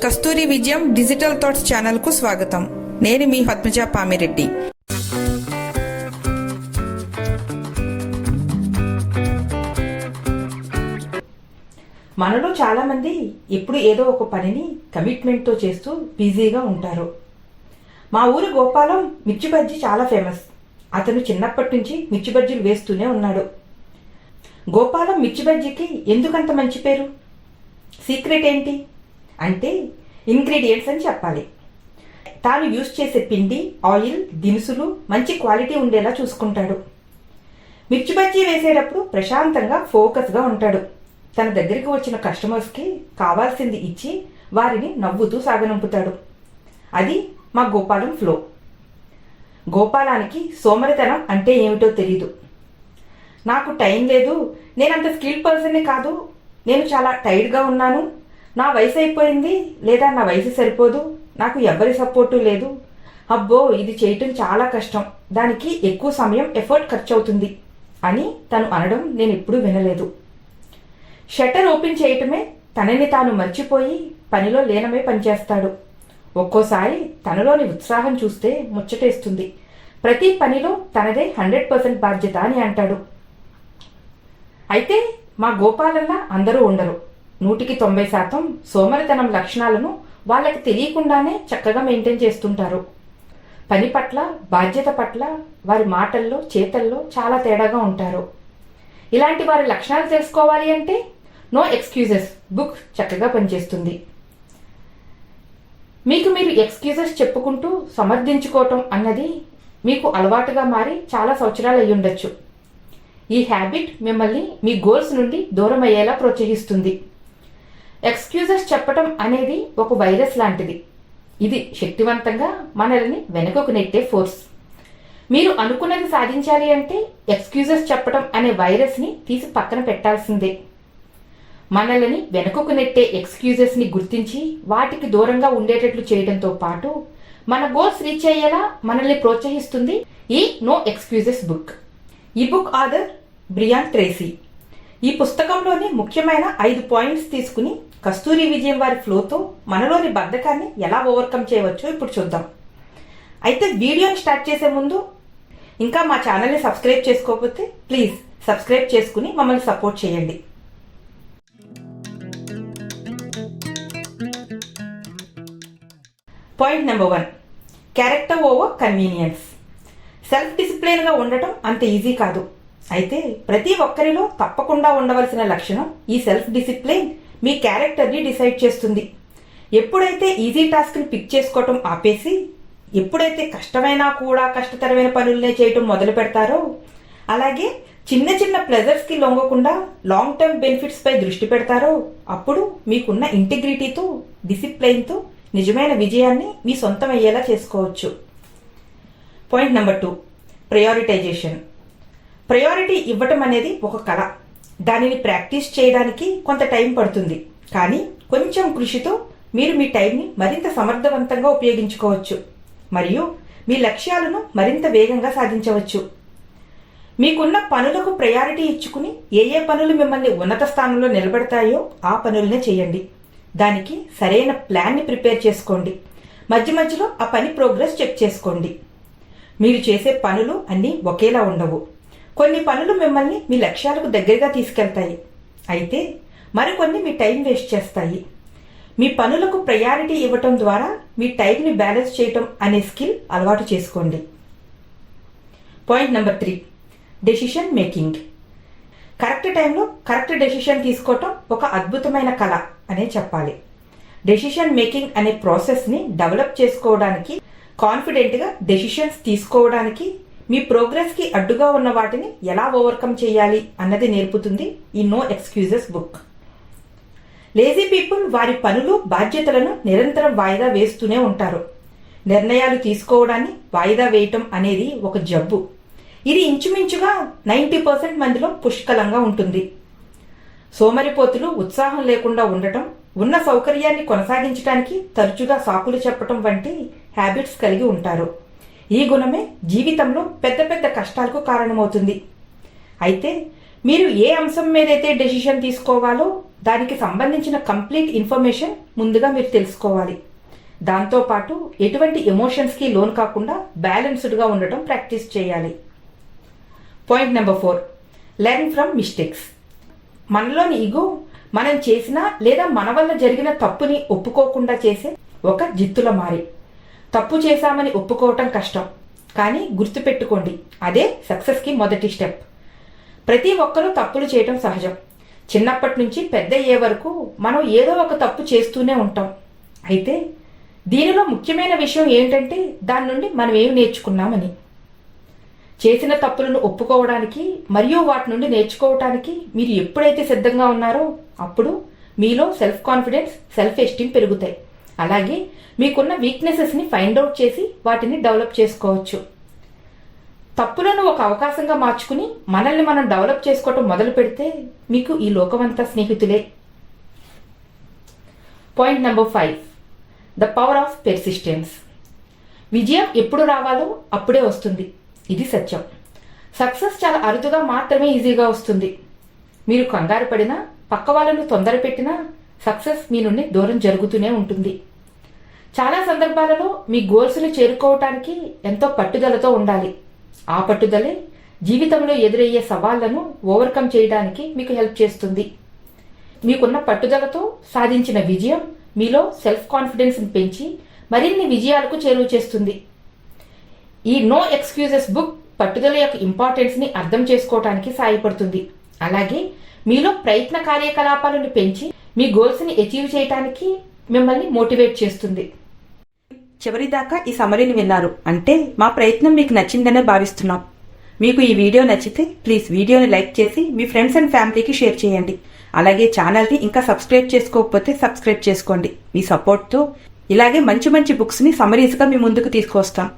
కస్తూరి విజయం digital thoughts ఛానల్కు స్వాగతం. నేను మీ పద్మజ పామిరెడ్డి. మనలో చాలా మంది ఎప్పుడు ఏదో ఒక పనిని కమిట్మెంట్తో చేస్తూ బిజీగా ఉంటారు. మా ఊరి గోపాలం మిర్చి బజ్జీ చాలా ఫేమస్. అతను చిన్నప్పటి నుంచి మిర్చి బజ్జీలు వేస్తూనే ఉన్నాడు. గోపాలం మిర్చి బజ్జీకి ఎందుకంత మంచి పేరు? సీక్రెట్ ఏంటి అంటే ఇంగ్రీడియంట్స్ అని చెప్పాలి. తాను యూజ్ చేసే పిండి, ఆయిల్, దినుసులు మంచి క్వాలిటీ ఉండేలా చూసుకుంటాడు. మిర్చి బజ్జీ వేసేటప్పుడు ప్రశాంతంగా ఫోకస్గా ఉంటాడు. తన దగ్గరికి వచ్చిన కస్టమర్స్కి కావాల్సింది ఇచ్చి వారిని నవ్వుతూ సాగనంపుతాడు. అది మా గోపాలం ఫ్లో. గోపాలానికి సోమరితనం అంటే ఏమిటో తెలీదు. నాకు టైం లేదు, నేనంత స్కిల్ పర్సన్ని కాదు, నేను చాలా టైర్డ్గా ఉన్నాను, నా వయసు అయిపోయింది లేదా నా వయసు సరిపోదు, నాకు ఎవరి సపోర్టు లేదు, అబ్బో ఇది చేయటం చాలా కష్టం, దానికి ఎక్కువ సమయం ఎఫర్ట్ ఖర్చు అవుతుంది అని తను అనడం నేను ఎప్పుడూ వినలేదు. షట్టర్ ఓపెన్ చేయటమే తనని తాను మర్చిపోయి పనిలో లీనమై పనిచేస్తాడు. ఒక్కోసారి తనలోని ఉత్సాహం చూస్తే ముచ్చటేస్తుంది. ప్రతి పనిలో తనదే 100% బాధ్యత అని అంటాడు. అయితే మా గోపాలల్లా అందరూ ఉండరు. 100% సోమరితనం లక్షణాలను వాళ్ళకి తెలియకుండానే చక్కగా మెయింటైన్ చేస్తుంటారు. పని పట్ల, బాధ్యత పట్ల వారి మాటల్లో, చేతల్లో చాలా తేడాగా ఉంటారు. ఇలాంటి వారి లక్షణాలు తెలుసుకోవాలి అంటే నో ఎక్స్క్యూజెస్ బుక్ చక్కగా పనిచేస్తుంది. మీకు మీరు ఎక్స్క్యూజెస్ చెప్పుకుంటూ సమర్థించుకోవటం అన్నది మీకు అలవాటుగా మారి చాలా సంవత్సరాలు అయ్యి ఉండొచ్చు. ఈ హ్యాబిట్ మిమ్మల్ని మీ గోల్స్ నుండి దూరం అయ్యేలా ప్రోత్సహిస్తుంది. ఎక్స్క్యూజెస్ చెప్పటం అనేది ఒక వైరస్ లాంటిది. ఇది శక్తివంతంగా మనల్ని వెనుకకు నెట్టే ఫోర్స్. మీరు అనుకున్నది సాధించాలి అంటే ఎక్స్క్యూజెస్ చెప్పటం అనే వైరస్ని తీసి పక్కన పెట్టాల్సిందే. మనల్ని వెనుకకు నెట్టే ఎక్స్క్యూజెస్ని గుర్తించి వాటికి దూరంగా ఉండేటట్లు చేయడంతో పాటు మన గోల్స్ రీచ్ అయ్యేలా మనల్ని ప్రోత్సహిస్తుంది ఈ నో ఎక్స్క్యూజెస్ బుక్. ఈ బుక్ ఆథర్ బ్రియాన్ ట్రేసీ. ఈ పుస్తకంలోని ముఖ్యమైన 5 పాయింట్స్ తీసుకుని కస్తూరి విజయం వారి ఫ్లోతో మనలోని బద్ధకాన్ని ఎలా ఓవర్కమ్ చేయవచ్చో ఇప్పుడు చూద్దాం. అయితే వీడియోని స్టార్ట్ చేసే ముందు ఇంకా మా ఛానల్ని సబ్స్క్రైబ్ చేసుకోకపోతే ప్లీజ్ సబ్స్క్రైబ్ చేసుకుని మమ్మల్ని సపోర్ట్ చేయండి. Point number 1, character over convenience. Self డిసిప్లిన్గా ఉండటం అంత ఈజీ కాదు. అయితే ప్రతి ఒక్కరిలో తప్పకుండా ఉండవలసిన లక్షణం ఈ సెల్ఫ్ డిసిప్లిన్ మీ క్యారెక్టర్ని డిసైడ్ చేస్తుంది. ఎప్పుడైతే ఈజీ టాస్క్ని పిక్ చేసుకోవటం ఆపేసి ఎప్పుడైతే కష్టమైనా కూడా కష్టతరమైన పనులనే చేయటం మొదలు పెడతారో, అలాగే చిన్న చిన్న ప్లెజర్స్కి లొంగకుండా లాంగ్ టర్మ్ బెనిఫిట్స్పై దృష్టి పెడతారో, అప్పుడు మీకున్న ఇంటిగ్రిటీతో, డిసిప్లైన్తో నిజమైన విజయాన్ని మీ సొంతం అయ్యేలా చేసుకోవచ్చు. Point number 2, prioritisation. ప్రయారిటీ ఇవ్వటం అనేది ఒక కళ. దానిని ప్రాక్టీస్ చేయడానికి కొంత టైం పడుతుంది. కానీ కొంచెం కృషితో మీరు మీ టైంని మరింత సమర్థవంతంగా ఉపయోగించుకోవచ్చు మరియు మీ లక్ష్యాలను మరింత వేగంగా సాధించవచ్చు. మీకున్న పనులకు ప్రయారిటీ ఇచ్చుకుని ఏ పనులు మిమ్మల్ని ఉన్నత స్థానంలో నిలబెడతాయో ఆ పనులనే చేయండి. దానికి సరైన ప్లాన్ని ప్రిపేర్ చేసుకోండి. మధ్య మధ్యలో ఆ పని ప్రోగ్రెస్ చెక్ చేసుకోండి. మీరు చేసే పనులు అన్నీ ఒకేలా ఉండవు. కొన్ని పనులు మిమ్మల్ని మీ లక్ష్యాలకు దగ్గరగా తీసుకెళ్తాయి. అయితే మరికొన్ని మీ టైం వేస్ట్ చేస్తాయి. మీ పనులకు ప్రయారిటీ ఇవ్వటం ద్వారా మీ టైంని బ్యాలెన్స్ చేయటం అనే స్కిల్ అలవాటు చేసుకోండి. Point number 3, decision making. Correct టైంలో కరెక్ట్ డెసిషన్ తీసుకోవటం ఒక అద్భుతమైన కళ అనే చెప్పాలి. డెసిషన్ మేకింగ్ అనే ప్రాసెస్ని డెవలప్ చేసుకోవడానికి, కాన్ఫిడెంట్గా డెసిషన్స్ తీసుకోవడానికి, మీ ప్రోగ్రెస్కి అడ్డుగా ఉన్న వాటిని ఎలా ఓవర్కమ్ చేయాలి అన్నది నేర్పుతుంది ఈ no excuses book. Lazy people వారి పనులు, బాధ్యతలను నిరంతరం వాయిదా వేస్తూనే ఉంటారు. నిర్ణయాలు తీసుకోవడాన్ని వాయిదా వేయటం అనేది ఒక జబ్బు. ఇది ఇంచుమించుగా 90% మందిలో పుష్కలంగా ఉంటుంది. సోమరిపోతులు ఉత్సాహం లేకుండా ఉండటం, ఉన్న సౌకర్యాన్ని కొనసాగించడానికి తరచుగా సాకులు చెప్పటం వంటి హ్యాబిట్స్ కలిగి ఉంటారు. ఈ గుణమే జీవితంలో పెద్ద పెద్ద కష్టాలకు కారణమవుతుంది. అయితే మీరు ఏ అంశం మీదైతే డెసిషన్ తీసుకోవాలో దానికి సంబంధించిన కంప్లీట్ ఇన్ఫర్మేషన్ ముందుగా మీరు తెలుసుకోవాలి. దాంతోపాటు ఎటువంటి ఎమోషన్స్కి లోన్ కాకుండా బ్యాలెన్స్డ్గా ఉండటం ప్రాక్టీస్ చేయాలి. Point number 4, learn from mistakes. మనలోని ఈగో మనం చేసిన లేదా మన వల్ల జరిగిన తప్పుని ఒప్పుకోకుండా చేసే ఒక జిత్తుల మారి. తప్పు చేశామని ఒప్పుకోవటం కష్టం, కానీ గుర్తుపెట్టుకోండి, అదే సక్సెస్కి మొదటి స్టెప్. ప్రతి ఒక్కరూ తప్పులు చేయటం సహజం. చిన్నప్పటి నుంచి పెద్ద అయ్యే వరకు మనం ఏదో ఒక తప్పు చేస్తూనే ఉంటాం. అయితే దీనిలో ముఖ్యమైన విషయం ఏంటంటే దాని నుండి మనం ఏమి నేర్చుకున్నామని. చేసిన తప్పులను ఒప్పుకోవడానికి మరియు వాటి నుండి నేర్చుకోవటానికి మీరు ఎప్పుడైతే సిద్ధంగా ఉన్నారో అప్పుడు మీలో సెల్ఫ్ కాన్ఫిడెన్స్, సెల్ఫ్ ఎస్టీమ్ పెరుగుతాయి. అలాగే మీకున్న వీక్నెసెస్ని ఫైండ్ అవుట్ చేసి వాటిని డెవలప్ చేసుకోవచ్చు. తప్పులను ఒక అవకాశంగా మార్చుకుని మనల్ని మనం డెవలప్ చేసుకోవటం మొదలు పెడితే మీకు ఈ లోకమంతా స్నేహితులే. Point number 5, the power of persistence. విజయం ఎప్పుడు రావాలో అప్పుడే వస్తుంది, ఇది సత్యం. సక్సెస్ చాలా అరుదుగా మాత్రమే ఈజీగా వస్తుంది. మీరు కంగారు పడినా, పక్క వాళ్ళను తొందర పెట్టినా సక్సెస్ మీ నుండి దూరం జరుగుతూనే ఉంటుంది. చాలా సందర్భాలలో మీ గోల్స్ని చేరుకోవటానికి ఎంతో పట్టుదలతో ఉండాలి. ఆ పట్టుదలే జీవితంలో ఎదురయ్యే సవాళ్లను ఓవర్కమ్ చేయడానికి మీకు హెల్ప్ చేస్తుంది. మీకున్న పట్టుదలతో సాధించిన విజయం మీలో సెల్ఫ్ కాన్ఫిడెన్స్ని పెంచి మరిన్ని విజయాలకు చేరువ చేస్తుంది. ఈ నో ఎక్స్క్యూజెస్ బుక్ పట్టుదల యొక్క ఇంపార్టెన్స్ని అర్థం చేసుకోవటానికి సహాయపడుతుంది. అలాగే మీలో ప్రయత్న కార్యకలాపాలను పెంచి మీ గోల్స్ని అచీవ్ చేయడానికి మిమ్మల్ని మోటివేట్ చేస్తుంది. చివరిదాకా ఈ సమరీని విన్నారు అంటే మా ప్రయత్నం మీకు నచ్చిందనే భావిస్తున్నాం. మీకు ఈ వీడియో నచ్చితే ప్లీజ్ వీడియోని లైక్ చేసి మీ ఫ్రెండ్స్ అండ్ ఫ్యామిలీకి షేర్ చేయండి. అలాగే ఛానల్ని ఇంకా సబ్స్క్రైబ్ చేసుకోకపోతే సబ్స్క్రైబ్ చేసుకోండి. మీ సపోర్ట్తో ఇలాగే మంచి మంచి బుక్స్ని సమరీస్గా మీ ముందుకు తీసుకొస్తాం.